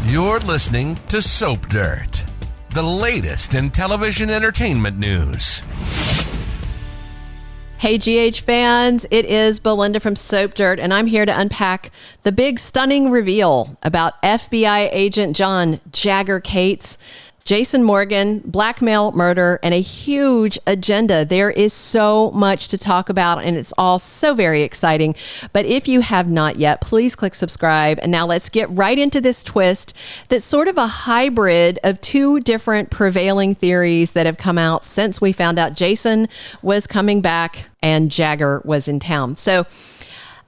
You're listening to Soap Dirt, the latest in television entertainment news. Hey, GH fans, it is Belinda from Soap Dirt, and I'm here to unpack the big, stunning reveal about FBI agent John Jagger Cates, Jason Morgan, blackmail, murder, and a huge agenda. There is so much to talk about, and it's all so very exciting. But if you have not yet, please click subscribe. And now let's get right into this twist that's sort of a hybrid of two different prevailing theories that have come out since we found out Jason was coming back and Jagger was in town. So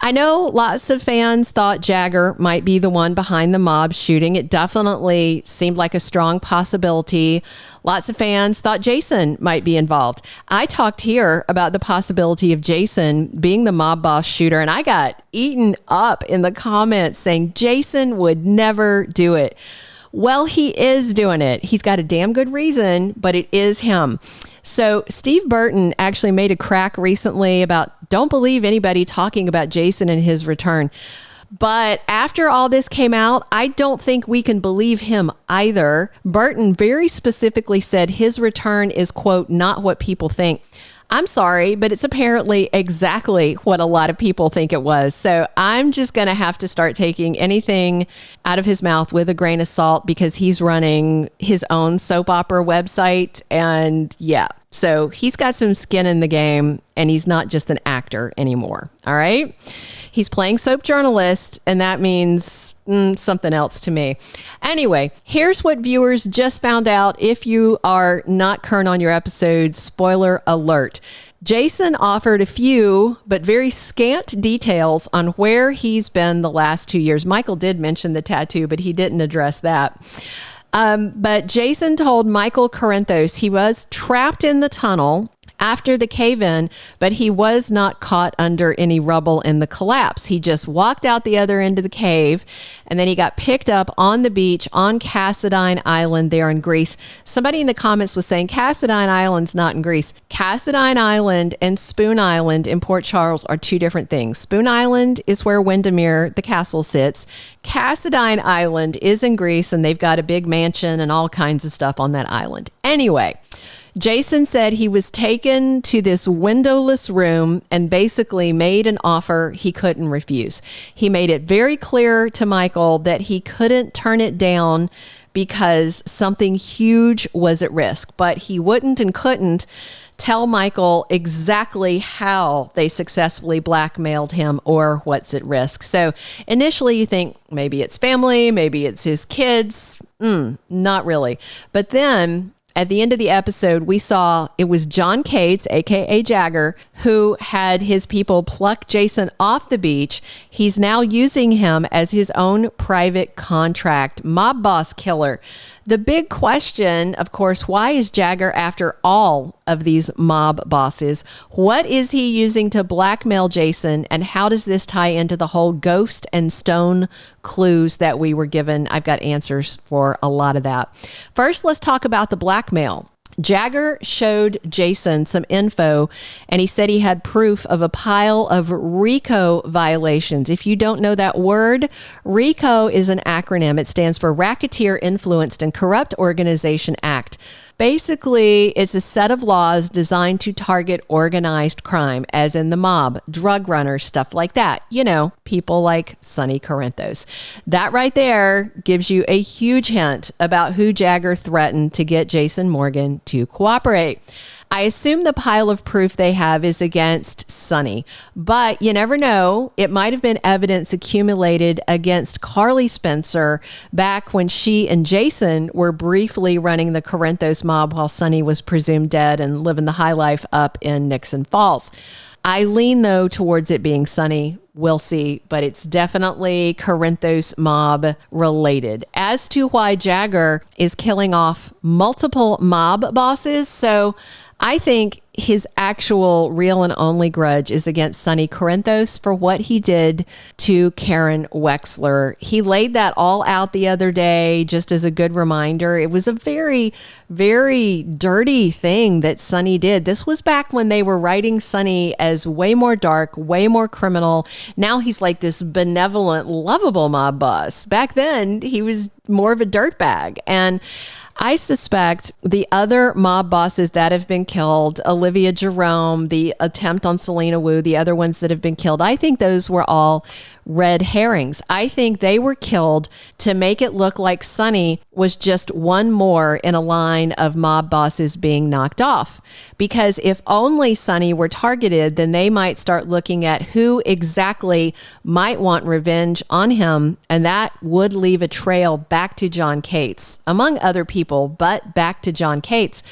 I know lots of fans thought Jagger might be the one behind the mob shooting. It definitely seemed like a strong possibility. Lots of fans thought Jason might be involved. I talked here about the possibility of Jason being the mob boss shooter, and I got eaten up in the comments saying Jason would never do it. Well, he is doing it. He's got a damn good reason, but it is him. So Steve Burton actually made a crack recently about don't believe anybody talking about Jason and his return. But after all this came out, I don't think we can believe him either. Burton very specifically said his return is, quote, not what people think. I'm sorry, but it's apparently exactly what a lot of people think it was. So I'm just going to have to start taking anything out of his mouth with a grain of salt because he's running his own soap opera website. And yeah, so he's got some skin in the game and he's not just an actor anymore. All right. He's playing soap journalist, and that means something else to me. Anyway, here's what viewers just found out if you are not current on your episodes. Spoiler alert. Jason offered a few, but very scant details on where he's been the last 2 years. Michael did mention the tattoo, but he didn't address that. But Jason told Michael Corinthos he was trapped in the tunnel after the cave-in, but he was not caught under any rubble in the collapse. He just walked out the other end of the cave, and then he got picked up on the beach on Cassadine Island there in Greece. Somebody in the comments was saying Cassadine Island's not in Greece. Cassadine Island and Spoon Island in Port Charles are two different things. Spoon Island is where Windermere, the castle, sits. Cassadine Island is in Greece, and they've got a big mansion and all kinds of stuff on that island. Anyway, Jason said he was taken to this windowless room and basically made an offer he couldn't refuse. He made it very clear to Michael that he couldn't turn it down because something huge was at risk, but he wouldn't and couldn't tell Michael exactly how they successfully blackmailed him or what's at risk. So initially you think maybe it's family, maybe it's his kids. Not really. But then at the end of the episode, we saw it was John Cates, aka Jagger, who had his people pluck Jason off the beach. He's now using him as his own private contract mob boss killer. The big question, of course, why is Jagger after all of these mob bosses? What is he using to blackmail Jason? And how does this tie into the whole ghost and stone clues that we were given? I've got answers for a lot of that. First, let's talk about the blackmail. Jagger showed Jason some info, and he said he had proof of a pile of RICO violations. If you don't know that word, RICO is an acronym. It stands for Racketeer Influenced and Corrupt Organization Act. Basically, it's a set of laws designed to target organized crime, as in the mob, drug runners, stuff like that. You know, people like Sonny Corinthos. That right there gives you a huge hint about who Jagger threatened to get Jason Morgan to cooperate. I assume the pile of proof they have is against Sonny, but you never know. It might have been evidence accumulated against Carly Spencer back when she and Jason were briefly running the Corinthos mob while Sonny was presumed dead and living the high life up in Nixon Falls. I lean, though, towards it being Sonny. We'll see, but it's definitely Corinthos mob related. As to why Jagger is killing off multiple mob bosses, so I think his actual real and only grudge is against Sonny Corinthos for what he did to Karen Wexler. He laid that all out the other day just as a good reminder. It was a very, very dirty thing that Sonny did. This was back when they were writing Sonny as way more dark, way more criminal. Now he's like this benevolent, lovable mob boss. Back then, he was more of a dirtbag. And I suspect the other mob bosses that have been killed, Olivia Jerome, the attempt on Selena Wu, the other ones that have been killed, I think those were all red herrings. I think they were killed to make it look like Sonny was just one more in a line of mob bosses being knocked off. Because if only Sonny were targeted, then they might start looking at who exactly might want revenge on him, and that would leave a trail back to John Cates, among other people, but back to John Cates.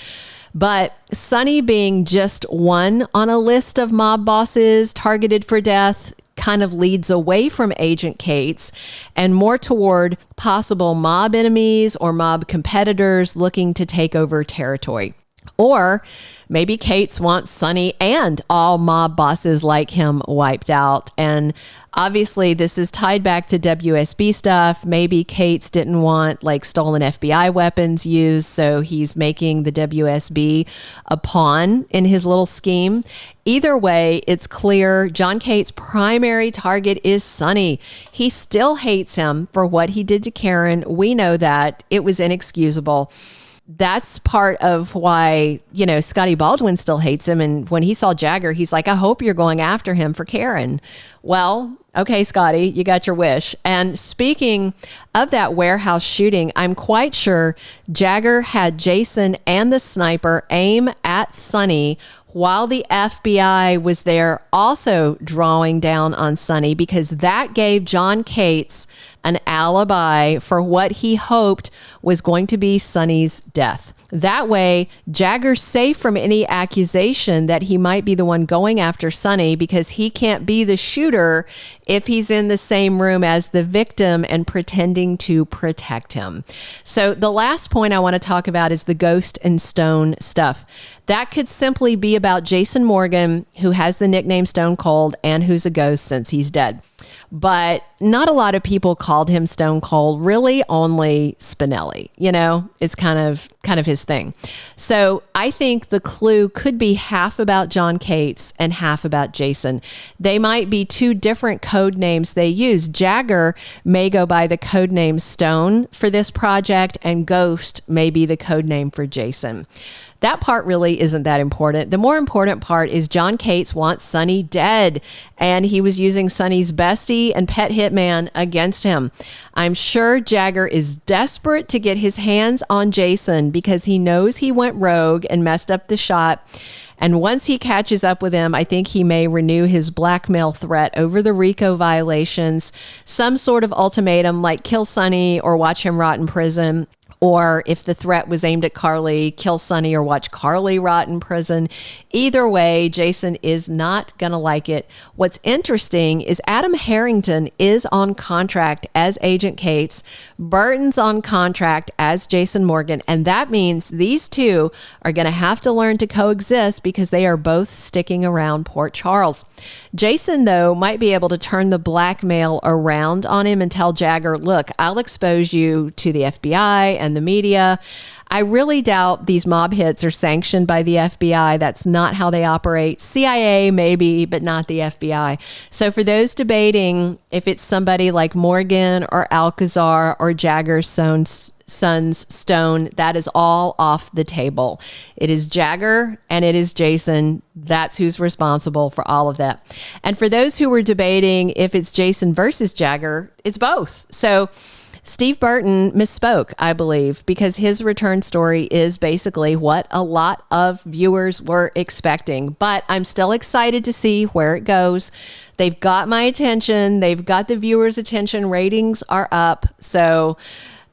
But Sonny being just one on a list of mob bosses targeted for death kind of leads away from Agent Cates and more toward possible mob enemies or mob competitors looking to take over territory. Or maybe Cates wants Sonny and all mob bosses like him wiped out. And obviously, this is tied back to WSB stuff. Maybe Cates didn't want like stolen FBI weapons used, so he's making the WSB a pawn in his little scheme. Either way, it's clear John Cates' primary target is Sonny. He still hates him for what he did to Karen. We know that. It was inexcusable. That's part of why, Scotty Baldwin still hates him. And when he saw Jagger, he's like, I hope you're going after him for Karen. Well, okay, Scotty, you got your wish. And speaking of that warehouse shooting, I'm quite sure Jagger had Jason and the sniper aim at Sonny while the FBI was there also drawing down on Sonny, because that gave John Cates an alibi for what he hoped was going to be Sonny's death. That way, Jagger's safe from any accusation that he might be the one going after Sonny, because he can't be the shooter if he's in the same room as the victim and pretending to protect him. So the last point I want to talk about is the ghost and stone stuff. That could simply be about Jason Morgan, who has the nickname Stone Cold and who's a ghost since he's dead. But not a lot of people called him Stone Cold, really only Spinelli. It's kind of his thing. So I think the clue could be half about John Cates and half about Jason. They might be two different code names they use. Jagger may go by the code name Stone for this project, and Ghost may be the code name for Jason. That part really isn't that important. The more important part is John Cates wants Sonny dead, and he was using Sonny's bestie and pet hitman against him. I'm sure Jagger is desperate to get his hands on Jason because he knows he went rogue and messed up the shot. And once he catches up with him, I think he may renew his blackmail threat over the RICO violations, some sort of ultimatum like kill Sonny or watch him rot in prison. Or if the threat was aimed at Carly, kill Sonny or watch Carly rot in prison. Either way, Jason is not going to like it. What's interesting is Adam Harrington is on contract as Agent Cates. Burton's on contract as Jason Morgan. And that means these two are going to have to learn to coexist because they are both sticking around Port Charles. Jason, though, might be able to turn the blackmail around on him and tell Jagger, look, I'll expose you to the FBI and the media. I really doubt these mob hits are sanctioned by the FBI. That's not how they operate. CIA maybe, but not the FBI. So for those debating if it's somebody like Morgan or Alcazar or Jagger's son's Stone, that is all off the table. It is Jagger and it is Jason. That's who's responsible for all of that. And for those who were debating if it's Jason versus Jagger, it's both. So Steve Burton misspoke, I believe, because his return story is basically what a lot of viewers were expecting. But I'm still excited to see where it goes. They've got my attention. They've got the viewers' attention. Ratings are up. So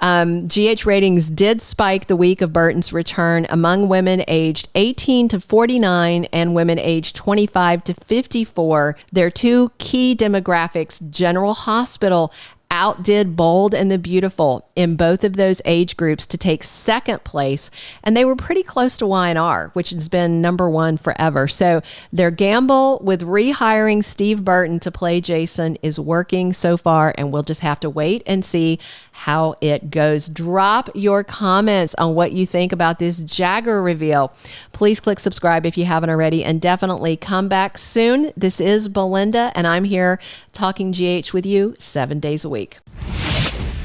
GH ratings did spike the week of Burton's return among women aged 18 to 49 and women aged 25 to 54. Their two key demographics, General Hospital outdid Bold and the Beautiful in both of those age groups to take second place, and they were pretty close to Y&R, which has been number one forever. So their gamble with rehiring Steve Burton to play Jason is working so far, and we'll just have to wait and see how it goes. Drop your comments on what you think about this Jagger reveal. Please click subscribe if you haven't already, and definitely come back soon. This is Belinda, and I'm here talking GH with you 7 days a week.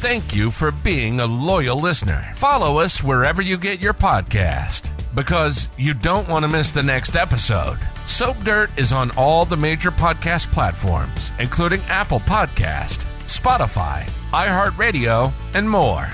Thank you for being a loyal listener. Follow us wherever you get your podcast, because you don't want to miss the next episode. Soap Dirt is on all the major podcast platforms, including Apple Podcast, Spotify, iHeartRadio, and more.